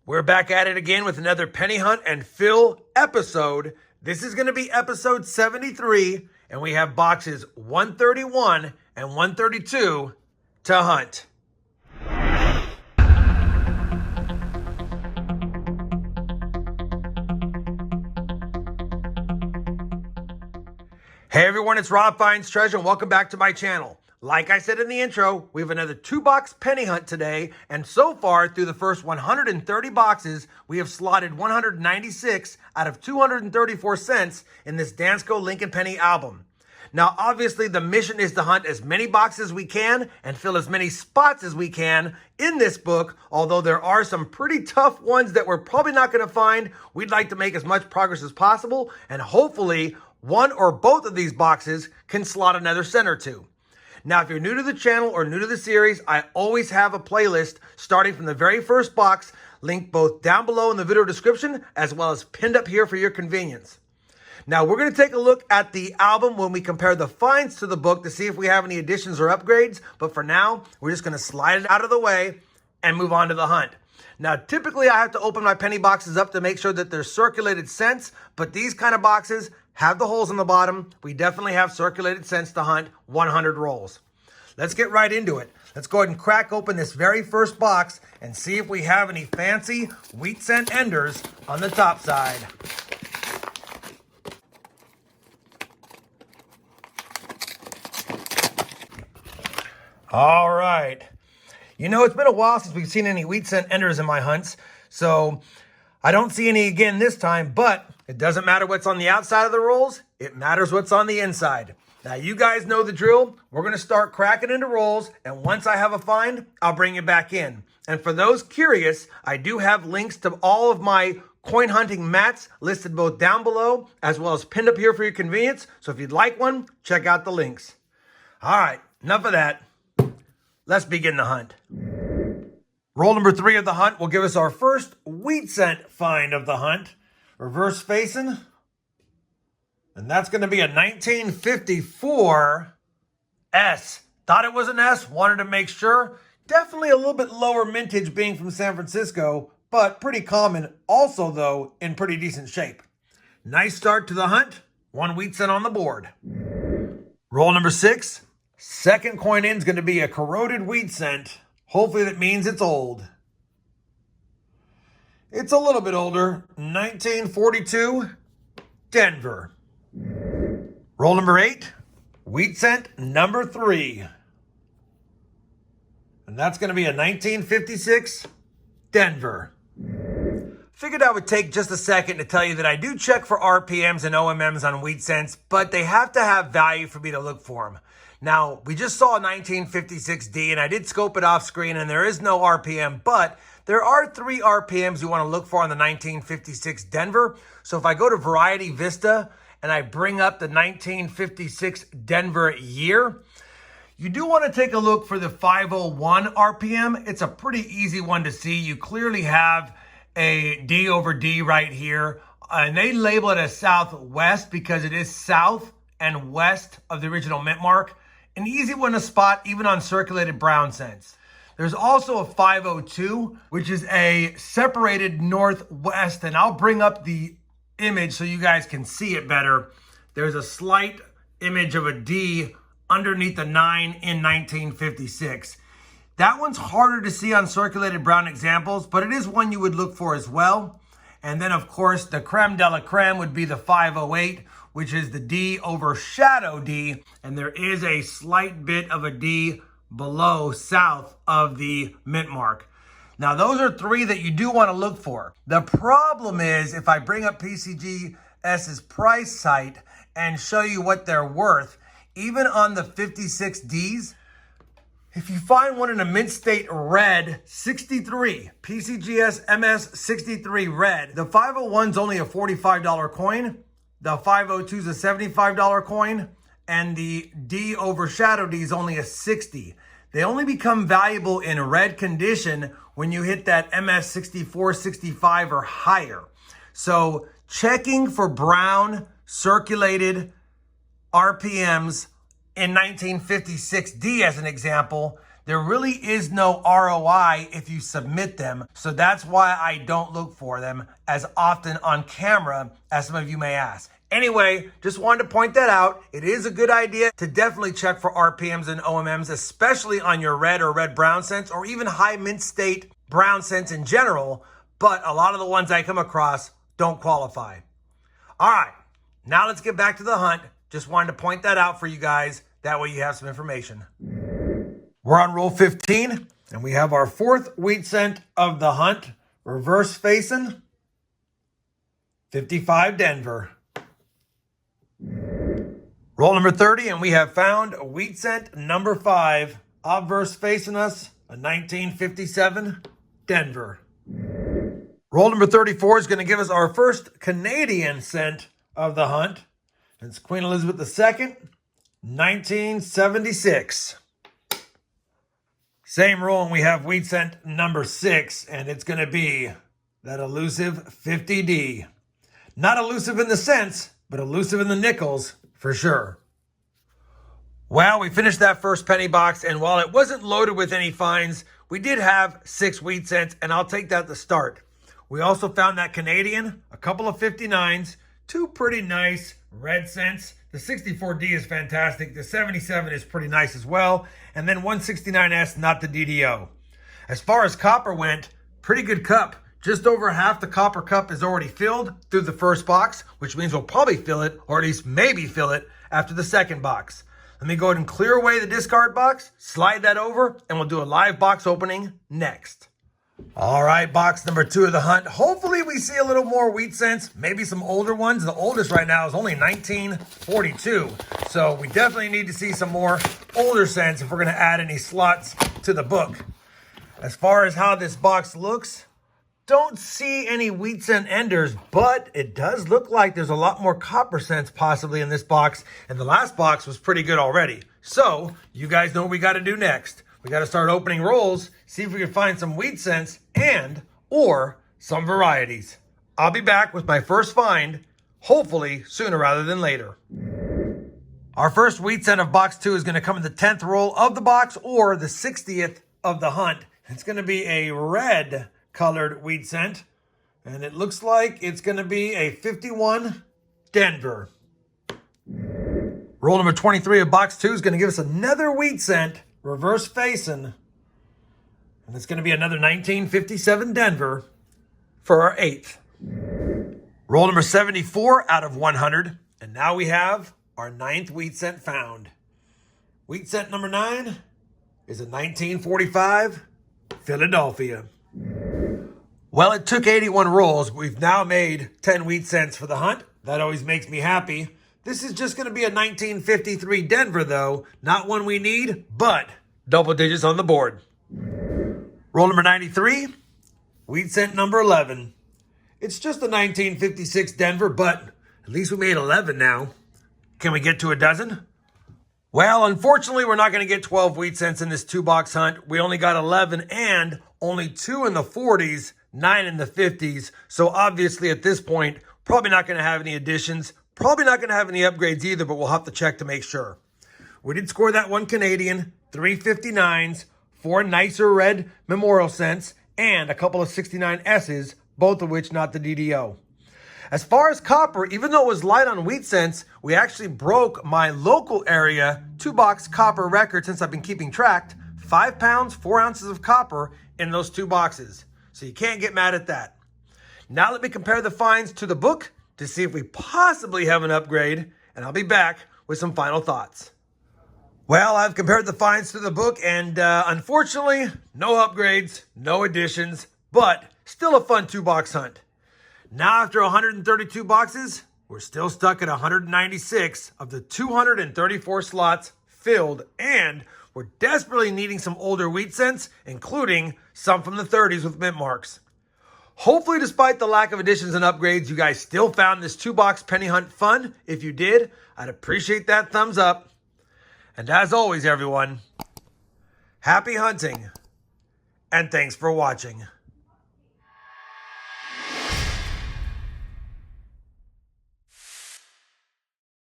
We're back at it again with another penny hunt and fill episode. This is going to be episode 73, and we have boxes 131 and 132 to hunt. Hey everyone, it's RobFindsTreasure, and welcome back to my channel. Like I said in the intro, we have another 2-box penny hunt today, and so far through the first 130 boxes, we have slotted 196 out of 234 cents in this Dansco Lincoln Penny album. Now, obviously, the mission is to hunt as many boxes as we can and fill as many spots as we can in this book, although there are some pretty tough ones that we're probably not going to find. We'd like to make as much progress as possible, and hopefully, one or both of these boxes can slot another cent or two. Now, if you're new to the channel or new to the series, I always have a playlist starting from the very first box, linked both down below in the video description, as well as pinned up here for your convenience. Now, we're going to take a look at the album when we compare the finds to the book to see if we have any additions or upgrades. But for now, we're just going to slide it out of the way and move on to the hunt. Now, typically, I have to open my penny boxes up to make sure that they're circulated cents, but these kind of boxes have the holes in the bottom. We definitely have circulated cents to hunt 100 rolls. Let's get right into it. Let's go ahead and crack open this very first box and see if we have any fancy wheat cent enders on the top side. All right. You know, it's been a while since we've seen any wheat cent enders in my hunts, so I don't see any again this time, but it doesn't matter what's on the outside of the rolls. It matters what's on the inside. Now, you guys know the drill. We're going to start cracking into rolls, and once I have a find, I'll bring you back in. And for those curious, I do have links to all of my coin hunting mats listed both down below as well as pinned up here for your convenience. So if you'd like one, check out the links. All right, enough of that. Let's begin the hunt. Roll number 3 of the hunt will give us our first wheat cent find of the hunt. Reverse facing. And that's going to be a 1954 S. Thought it was an S, wanted to make sure. Definitely a little bit lower mintage being from San Francisco, but pretty common also, though, in pretty decent shape. Nice start to the hunt. 1 wheat cent on the board. Roll number 6. Second coin in is going to be a corroded wheat cent. Hopefully that means it's old. It's a little bit older. 1942, Denver. Roll number 8. Wheat cent number 3. And that's going to be a 1956, Denver. Figured I would take just a second to tell you that I do check for RPMs and OMMs on wheat cents, but they have to have value for me to look for them. Now, we just saw a 1956D, and I did scope it off screen, and there is no RPM, but there are 3 RPMs you want to look for on the 1956 Denver. So if I go to Variety Vista and I bring up the 1956 Denver year, you do want to take a look for the 501 RPM. It's a pretty easy one to see. You clearly have a D over D right here, and they label it as Southwest because it is south and west of the original mint mark. An easy one to spot even on circulated brown cents. There's also a 502, which is a separated northwest, and I'll bring up the image so you guys can see it better. There's a slight image of a D underneath the 9 in 1956. That one's harder to see on circulated brown examples, but it is one you would look for as well. And then, of course, the creme de la creme would be the 508, which is the D over shadow D, and there is a slight bit of a D below south of the mint mark. Now, those are 3 that you do want to look for. The problem is if I bring up PCGS's price site and show you what they're worth, even on the 56Ds, if you find one in a mint state red 63, PCGS MS 63 red, the 501's only a $45 coin, the 502's a $75 coin, and the D over shadow D is only a $60. They only become valuable in red condition when you hit that MS 64, 65 or higher. So checking for brown circulated RPMs in 1956D as an example, there really is no ROI if you submit them. So that's why I don't look for them as often on camera as some of you may ask. Anyway, just wanted to point that out. It is a good idea to definitely check for RPMs and OMMs, especially on your red or red-brown cents, or even high mint state brown cents in general. But a lot of the ones I come across don't qualify. All right, now let's get back to the hunt. Just wanted to point that out for you guys. That way you have some information. We're on roll 15, and we have our fourth wheat cent of the hunt, reverse facing, 55 Denver. Roll number 30, and we have found a wheat cent number 5, obverse facing us, a 1957 Denver. Roll number 34 is going to give us our first Canadian cent of the hunt. It's Queen Elizabeth II, 1976. Same roll, and we have wheat cent number 6, and it's going to be that elusive 50D. Not elusive in the cents, but elusive in the nickels for sure. Well, we finished that first penny box, and while it wasn't loaded with any finds, we did have 6 wheat cents, and I'll take that to start. We also found that Canadian, a couple of 59s, 2 pretty nice red cents. The 64D is fantastic. The 77 is pretty nice as well. And then 169S, not the DDO. As far as copper went, pretty good cup. Just over half the copper cup is already filled through the first box, which means we'll probably fill it, or at least maybe fill it, after the second box. Let me go ahead and clear away the discard box, slide that over, and we'll do a live box opening next. All right, box number 2 of the hunt. Hopefully we see a little more wheat cents, maybe some older ones. The oldest right now is only 1942. So we definitely need to see some more older cents if we're going to add any slots to the book. As far as how this box looks, don't see any wheat cent enders, but it does look like there's a lot more copper cents possibly in this box. And the last box was pretty good already. So you guys know what we got to do next. We got to start opening rolls, see if we can find some wheat cents and or some varieties. I'll be back with my first find, hopefully sooner rather than later. Our first wheat cent of box 2 is going to come in the 10th roll of the box or the 60th of the hunt. It's going to be a red colored wheat cent, and it looks like it's going to be a 51 Denver. Roll number 23 of box 2 is going to give us another wheat cent, reverse facing, and it's going to be another 1957 Denver for our 8th. Roll number 74 out of 100, and now we have our 9th wheat cent found. Wheat cent number 9 is a 1945 Philadelphia. Well, it took 81 rolls, but we've now made 10 wheat cents for the hunt. That always makes me happy. This is just going to be a 1953 Denver, though. Not one we need, but double digits on the board. Roll number 93, wheat cent number 11. It's just a 1956 Denver, but at least we made 11 now. Can we get to a dozen? Well, unfortunately, we're not going to get 12 wheat cents in this 2-box hunt. We only got 11 and only 2 in the 40s, 9 in the 50s. So obviously at this point, probably not going to have any additions. Probably not going to have any upgrades either, but we'll have to check to make sure. We did score that one Canadian, 3 59s, 4 nicer red memorial cents, and a couple of 69 S's, both of which not the DDO. As far as copper, even though it was light on wheat cents, we actually broke my local area 2-box copper record since I've been keeping track. 5 pounds, 4 ounces of copper in those 2 boxes. So you can't get mad at that. Now let me compare the finds to the book to see if we possibly have an upgrade, and I'll be back with some final thoughts. Well, I've compared the finds to the book, and unfortunately, no upgrades, no additions, but still a fun 2-box hunt. Now, after 132 boxes, we're still stuck at 196 of the 234 slots filled, and we're desperately needing some older wheat cents, including some from the 30s with mint marks. Hopefully, despite the lack of additions and upgrades, you guys still found this 2-box penny hunt fun. If you did, I'd appreciate that thumbs up. And as always, everyone, happy hunting, and thanks for watching.